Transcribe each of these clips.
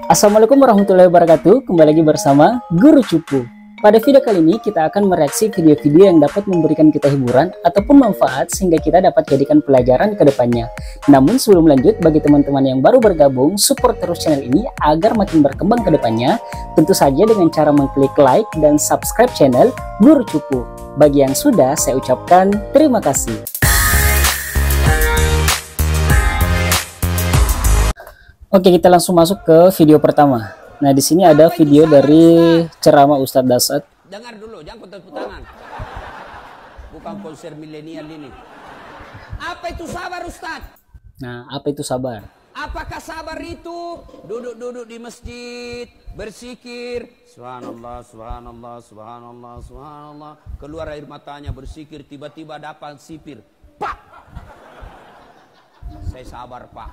Assalamualaikum warahmatullahi wabarakatuh. Kembali lagi bersama Guru Cupu. Pada video kali ini kita akan mereaksi video-video yang dapat memberikan kita hiburan ataupun manfaat sehingga kita dapat jadikan pelajaran ke depannya. Namun sebelum lanjut, bagi teman-teman yang baru bergabung, support terus channel ini agar makin berkembang ke depannya. Tentu saja dengan cara mengklik like dan subscribe channel Guru Cupu. Bagi yang sudah, saya ucapkan terima kasih. Oke, kita langsung masuk ke video pertama. Nah, di sini ada video dari ceramah Ustadz Dasat. Dengar dulu, jangan tepuk tangan. Bukan konser milenial ini. Apa itu sabar, Ustadz? Nah, apa itu sabar? Apakah sabar itu duduk-duduk di masjid, bersikir, subhanallah, subhanallah, subhanallah, subhanallah, keluar air matanya bersikir, tiba-tiba dapat sipir, pak. Saya sabar, Pak.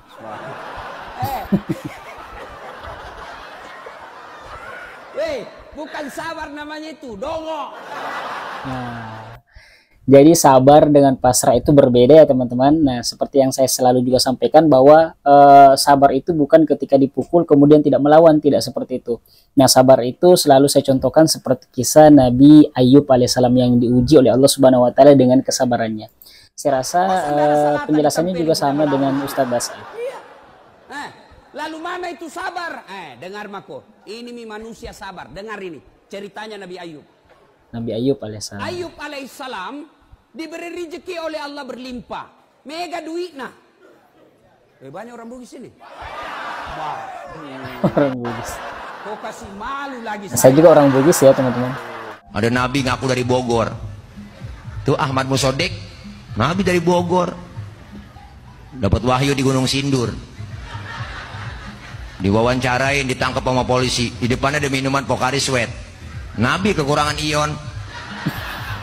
Bukan sabar namanya itu, dongo. Nah, jadi sabar dengan pasrah itu berbeda ya teman-teman. Nah, seperti yang saya selalu juga sampaikan bahwa sabar itu bukan ketika dipukul kemudian tidak melawan, tidak seperti itu. Nah, sabar itu selalu saya contohkan seperti kisah Nabi Ayub alaihissalam yang diuji oleh Allah Subhanahu wa taala dengan kesabarannya. Saya rasa penjelasannya juga sama dengan Ustadz Dasat. Lalu mana itu sabar? Dengar Mako, ini manusia sabar. Dengar ini ceritanya Nabi Ayub. Nabi Ayub alaihissalam. Ayub alaihissalam diberi rezeki oleh Allah berlimpah, mega duit nah. Banyak orang Bugis ini. Orang Bugis. Kok kasih malu lagi? Saya juga orang Bugis ya teman-teman. Ada Nabi ngaku dari Bogor. Tuh Ahmad Musodek, Nabi dari Bogor. Dapat wahyu di Gunung Sindur. Diwawancarain, ditangkap sama polisi. Di depannya ada minuman Pocari Sweat. Nabi kekurangan ion.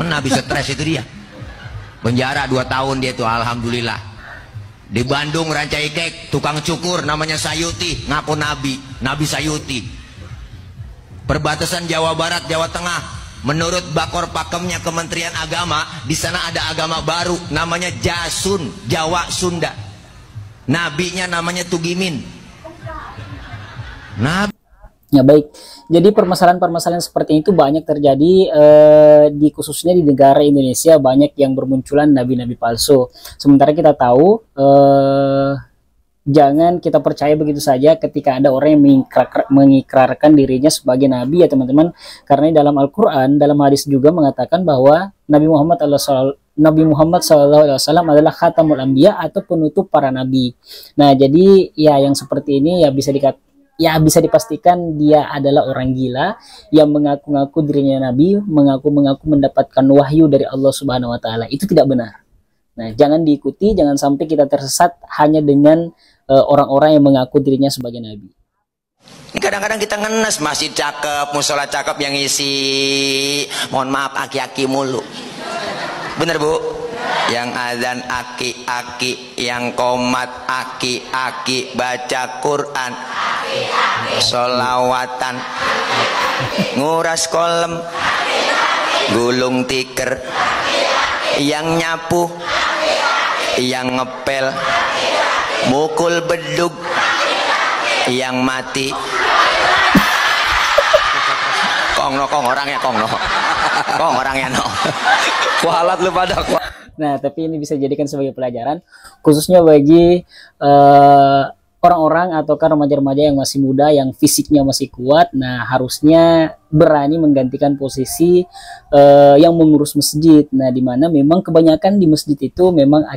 Nabi stres itu dia. Penjara 2 tahun dia tuh, alhamdulillah. Di Bandung Rancai Kek, tukang cukur namanya Sayuti, ngaku Nabi, Nabi Sayuti. Perbatasan Jawa Barat, Jawa Tengah. Menurut Bakor Pakemnya Kementerian Agama, di sana ada agama baru namanya Jasun, Jawa Sunda. Nabinya namanya Tugimin. Ya baik, jadi permasalahan-permasalahan seperti itu banyak terjadi di khususnya di negara Indonesia, banyak yang bermunculan nabi-nabi palsu. Sementara kita tahu jangan kita percaya begitu saja ketika ada orang yang mengikrarkan dirinya sebagai nabi ya teman-teman, karena dalam Al-Quran, dalam hadis juga mengatakan bahwa Nabi Muhammad SAW adalah khatamul anbiya atau penutup para nabi. Nah, jadi ya yang seperti ini ya bisa dipastikan dia adalah orang gila yang mengaku-ngaku dirinya nabi, mengaku-ngaku mendapatkan wahyu dari Allah Subhanahu wa taala. Itu tidak benar. Nah, jangan diikuti, jangan sampai kita tersesat hanya dengan orang-orang yang mengaku dirinya sebagai nabi. Kadang-kadang kita ngenes, masjid cakep, musola cakep, yang isi mohon maaf aki-aki mulu. Bener Bu? Yang azan aki-aki, yang komat aki-aki, baca Quran solawatan, nguras kolem, gulung tikar, yang nyapu, yang ngepel, mukul bedug, yang mati. Kong orangnya kong orangnya no. Kualat lu pada Nah, tapi ini bisa jadikan sebagai pelajaran khususnya bagi orang-orang atau remaja-remaja yang masih muda, yang fisiknya masih kuat. Nah, harusnya berani menggantikan posisi yang mengurus masjid. Nah, dimana memang kebanyakan di masjid itu memang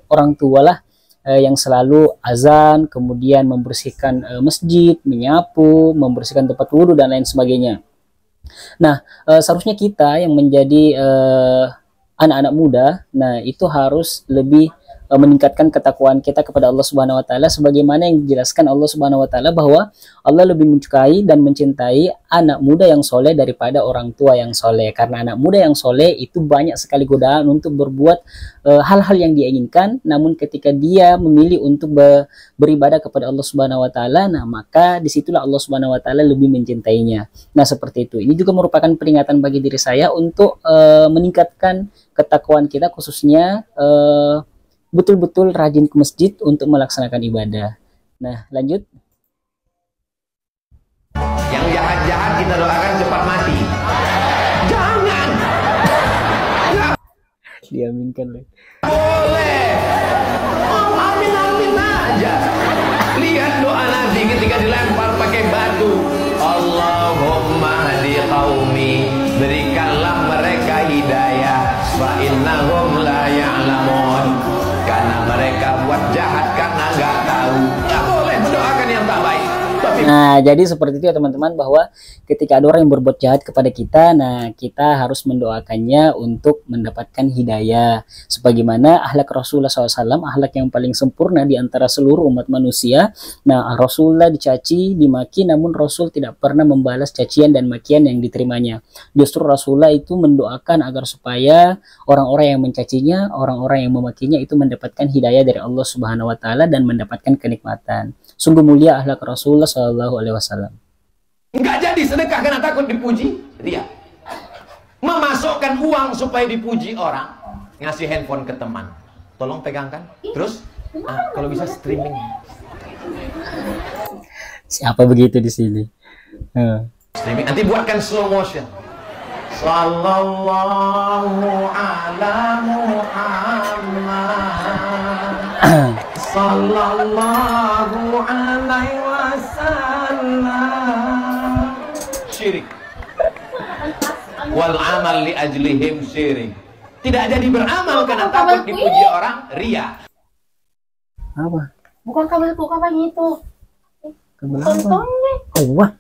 orang tua lah yang selalu azan, kemudian membersihkan masjid, menyapu, membersihkan tempat wudhu dan lain sebagainya. Nah, seharusnya kita yang menjadi anak-anak muda, nah itu harus lebih meningkatkan ketakwaan kita kepada Allah Subhanahu wa taala, sebagaimana yang dijelaskan Allah Subhanahu wa taala bahwa Allah lebih menyukai dan mencintai anak muda yang soleh daripada orang tua yang soleh, karena anak muda yang soleh itu banyak sekali godaan untuk berbuat hal-hal yang dia inginkan, namun ketika dia memilih untuk beribadah kepada Allah Subhanahu wa taala, nah maka disitulah Allah Subhanahu wa taala lebih mencintainya. Nah, seperti itu. Ini juga merupakan peringatan bagi diri saya untuk meningkatkan ketakwaan kita, khususnya betul-betul rajin ke masjid untuk melaksanakan ibadah. Nah, lanjut. kita doakan cepat mati. Jangan. Diaminkan loh. Boleh. Oh, amin aja. Lihat doa Nabi ketika dilempar pakai batu. Allahumma hadi qaumi, berikanlah mereka hidayah, fa innahum la ya'lamun, karena mereka buat jahat karena nggak tahu. Nggak boleh mendoakan yang tak baik. Nah, jadi seperti itu ya teman-teman, bahwa ketika ada orang yang berbuat jahat kepada kita, nah kita harus mendoakannya untuk mendapatkan hidayah. Sebagaimana akhlak Rasulullah SAW, akhlak yang paling sempurna di antara seluruh umat manusia. Nah, Rasulullah dicaci, dimaki, namun Rasul tidak pernah membalas cacian dan makian yang diterimanya. Justru Rasulullah itu mendoakan agar supaya orang-orang yang mencacinya, orang-orang yang memakinya itu mendapatkan hidayah dari Allah Subhanahu wa Ta'ala dan mendapatkan kenikmatan. Sungguh mulia akhlak Rasulullah SAW. Nggak jadi sedekah karena takut dipuji. Ria. Memasukkan uang supaya dipuji orang. Ngasih handphone ke teman. Tolong pegangkan. Terus kalau bisa streaming. Siapa begitu di sini? Streaming. Nanti buatkan slow motion. Sallallahu ala Muhammad. Sallallahu alaihi wasallam. Syirik. Wal amal li ajlihim syirik. Tidak jadi beramal karena takut dipuji orang, ria. Apa? Bukan kabel buka kayak gitu. Kabel apa? Tontonnya. Oh, wah.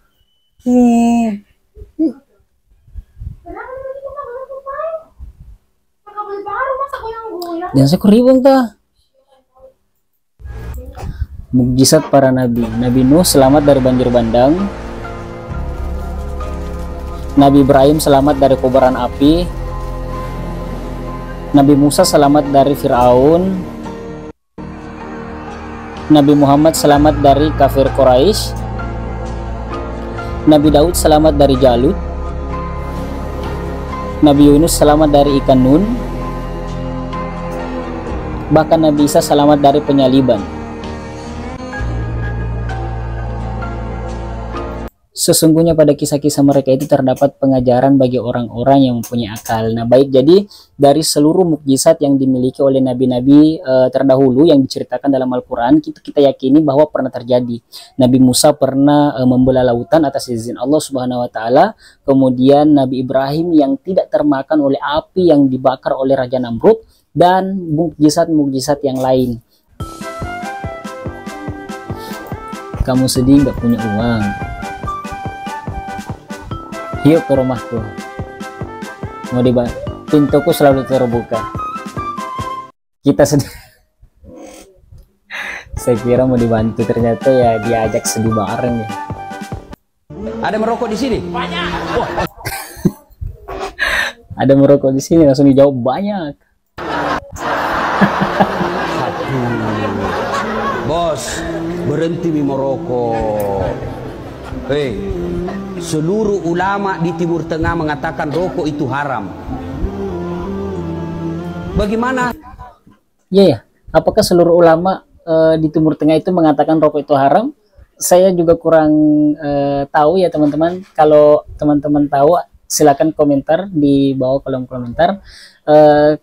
Kenapa itu kabel buka? Kabel baru masa goyang-goyang? Jangan sekuribung ta. Mukjizat para nabi. Nabi Nuh selamat dari banjir bandang. Nabi Ibrahim selamat dari kobaran api. Nabi Musa selamat dari Fir'aun. Nabi Muhammad selamat dari kafir Quraisy. Nabi Daud selamat dari Jalut. Nabi Yunus selamat dari ikan nun. Bahkan Nabi Isa selamat dari penyaliban. Sesungguhnya pada kisah-kisah mereka itu terdapat pengajaran bagi orang-orang yang mempunyai akal. Nah, baik, jadi dari seluruh mukjizat yang dimiliki oleh nabi-nabi terdahulu yang diceritakan dalam Al-Quran, kita yakini bahwa pernah terjadi. Nabi Musa pernah membelah lautan atas izin Allah Subhanahu wa Ta'ala. Kemudian Nabi Ibrahim yang tidak termakan oleh api yang dibakar oleh Raja Namrud, dan mukjizat-mukjizat yang lain. Kamu sedih nggak punya uang? Yuk ke rumahku. Mau dibantu, pintuku selalu terbuka. Kita sedih. Saya kira mau dibantu, ternyata ya diajak sedih bareng ya. Ada merokok di sini? Banyak. Oh. Ada merokok di sini, langsung dijawab banyak. Bos, berhenti merokok. Hei, seluruh ulama di Timur Tengah mengatakan rokok itu haram. Bagaimana? Ya, apakah seluruh ulama di Timur Tengah itu mengatakan rokok itu haram? Saya juga kurang tahu ya teman-teman. Kalau teman-teman tahu, silakan komentar di bawah kolom komentar.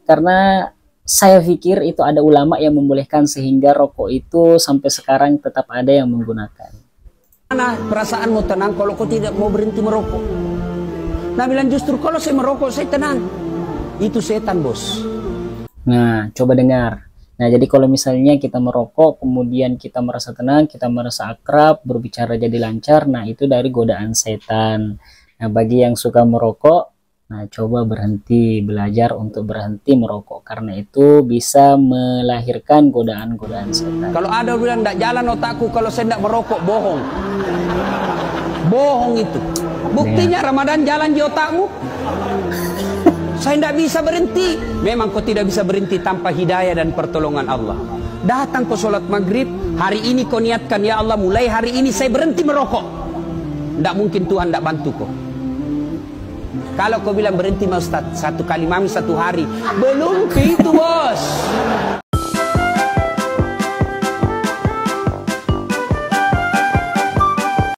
Karena saya pikir itu ada ulama yang membolehkan sehingga rokok itu sampai sekarang tetap ada yang menggunakan. Mana perasaanmu tenang kalau kau tidak mau berhenti merokok? Nah, bilang justru kalau saya merokok saya tenang. Itu setan, bos. Nah, coba dengar. Nah, jadi kalau misalnya kita merokok, kemudian kita merasa tenang, kita merasa akrab, berbicara jadi lancar, nah itu dari godaan setan. Nah, bagi yang suka merokok, nah coba berhenti, belajar untuk berhenti merokok, karena itu bisa melahirkan godaan-godaan setan. Kalau ada bilang tidak jalan otakku kalau saya tidak merokok, bohong. Bohong itu. Buktinya Ramadan jalan di otakmu. Saya tidak bisa berhenti. Memang kau tidak bisa berhenti tanpa hidayah dan pertolongan Allah. Datang ke sholat maghrib, hari ini kau niatkan, ya Allah mulai hari ini saya berhenti merokok. Tidak mungkin Tuhan tidak bantu kau. Kalau kau bilang berhenti Ustaz, satu kali mami satu hari, belum itu bos.